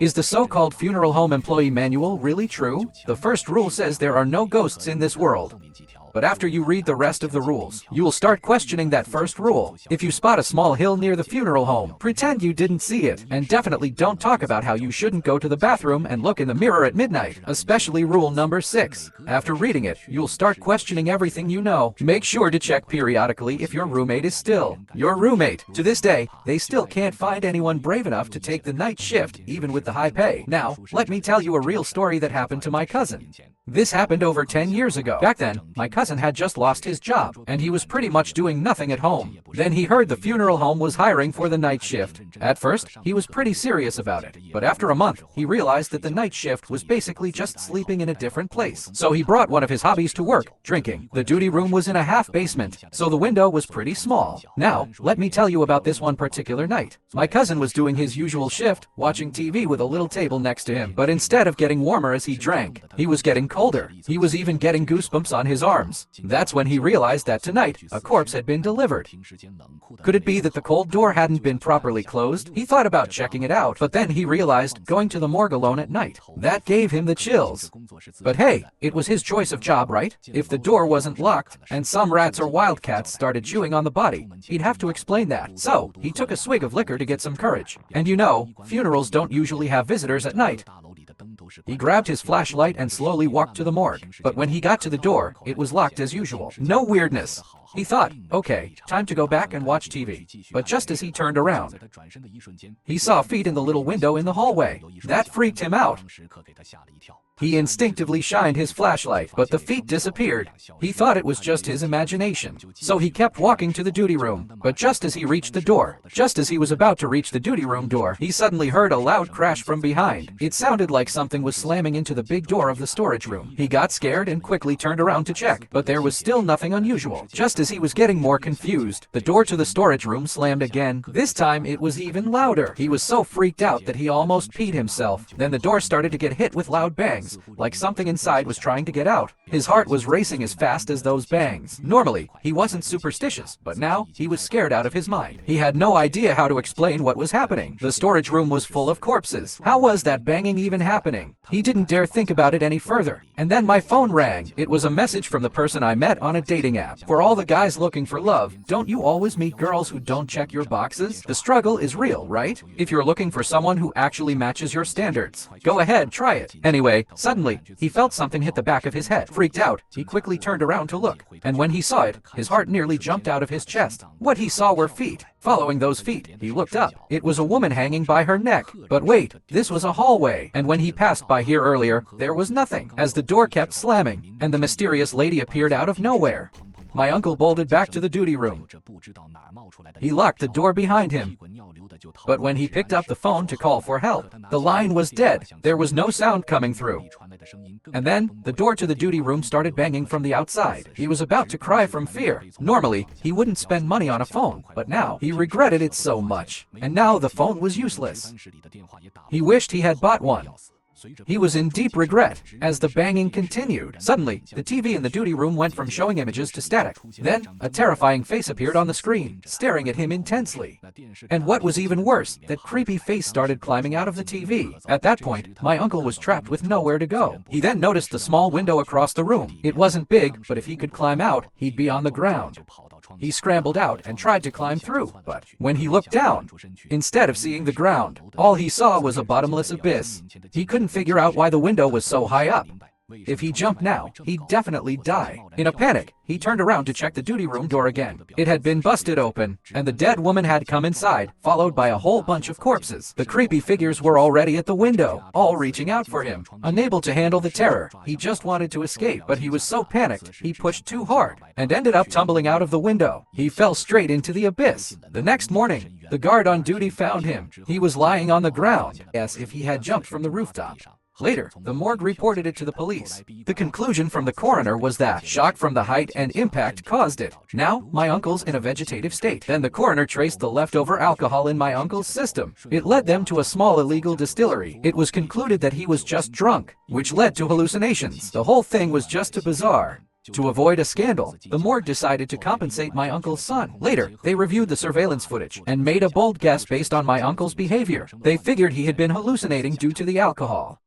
Is the so-called funeral home employee manual really true? The first rule says there are no ghosts in this world. But after you read the rest of the rules, you will start questioning that first rule. If you spot a small hill near the funeral home, pretend you didn't see it, and definitely don't talk about how you shouldn't go to the bathroom and look in the mirror at midnight, especially rule number 6. After reading it, you'll start questioning everything you know. Make sure to check periodically if your roommate is still your roommate. To this day, they still can't find anyone brave enough to take the night shift, even with the high pay. Now, let me tell you a real story that happened to my cousin. This happened over 10 years ago. Back then, my cousin had just lost his job, and he was pretty much doing nothing at home. Then he heard the funeral home was hiring for the night shift. At first, he was pretty serious about it, but after a month, he realized that the night shift was basically just sleeping in a different place. So he brought one of his hobbies to work, drinking. The duty room was in a half basement, so the window was pretty small. Now, let me tell you about this one particular night. My cousin was doing his usual shift, watching TV with a little table next to him, but instead of getting warmer as he drank, he was getting colder. He was even getting goosebumps on his arms. That's when he realized that tonight, a corpse had been delivered. Could it be that the cold door hadn't been properly closed? He thought about checking it out, but then he realized going to the morgue alone at night. That gave him the chills. But hey, it was his choice of job, right? If the door wasn't locked, and some rats or wildcats started chewing on the body, he'd have to explain that. So, he took a swig of liquor to get some courage. And you know, funerals don't usually have visitors at night. He grabbed his flashlight and slowly walked to the morgue. But when he got to the door, it was locked as usual. No weirdness. He thought, okay, time to go back and watch TV. But just as he turned around, he saw feet in the little window in the hallway. That freaked him out. He instinctively shined his flashlight, but the feet disappeared. He thought it was just his imagination. So he kept walking to the duty room. But just as he reached the door, just as he was about to reach the duty room door, he suddenly heard a loud crash from behind. It sounded like something was slamming into the big door of the storage room. He got scared and quickly turned around to check, but there was still nothing unusual. Just as he was getting more confused, the door to the storage room slammed again. This time it was even louder. He was so freaked out that he almost peed himself. Then the door started to get hit with loud bangs, like something inside was trying to get out. His heart was racing as fast as those bangs. Normally, he wasn't superstitious, but now he was scared out of his mind. He had no idea how to explain what was happening. The storage room was full of corpses. How was that banging even happening? He didn't dare think about it any further. And then my phone rang. It was a message from the person I met on a dating app. For all the guys looking for love, don't you always meet girls who don't check your boxes? The struggle is real, right? If you're looking for someone who actually matches your standards, go ahead, try it. Anyway, suddenly, he felt something hit the back of his head. Freaked out, he quickly turned around to look. And when he saw it, his heart nearly jumped out of his chest. What he saw were feet. Following those feet, he looked up. It was a woman hanging by her neck. But wait, this was a hallway. And when he passed by here earlier, there was nothing, as the door kept slamming, and the mysterious lady appeared out of nowhere. My uncle bolted back to the duty room. He locked the door behind him. But when he picked up the phone to call for help, the line was dead. There was no sound coming through. And then, the door to the duty room started banging from the outside. He was about to cry from fear. Normally, he wouldn't spend money on a phone, but now, he regretted it so much. And now the phone was useless. He wished he had bought one. He was in deep regret, as the banging continued. Suddenly, the TV in the duty room went from showing images to static. Then, a terrifying face appeared on the screen, staring at him intensely. And what was even worse, that creepy face started climbing out of the TV. At that point, my uncle was trapped with nowhere to go. He then noticed the small window across the room. It wasn't big, but if he could climb out, he'd be on the ground. He scrambled out and tried to climb through, but when he looked down, instead of seeing the ground, all he saw was a bottomless abyss. He couldn't figure out why the window was so high up. If he jumped now, he'd definitely die. In a panic, he turned around to check the duty room door again. It had been busted open, and the dead woman had come inside, followed by a whole bunch of corpses. The creepy figures were already at the window, all reaching out for him. Unable to handle the terror, he just wanted to escape, but he was so panicked, he pushed too hard, and ended up tumbling out of the window. He fell straight into the abyss. The next morning, the guard on duty found him. He was lying on the ground, as if he had jumped from the rooftop. Later, the morgue reported it to the police. The conclusion from the coroner was that shock from the height and impact caused it. Now, my uncle's in a vegetative state. Then the coroner traced the leftover alcohol in my uncle's system. It led them to a small illegal distillery. It was concluded that he was just drunk, which led to hallucinations. The whole thing was just too bizarre. To avoid a scandal, the morgue decided to compensate my uncle's son. Later, they reviewed the surveillance footage and made a bold guess based on my uncle's behavior. They figured he had been hallucinating due to the alcohol.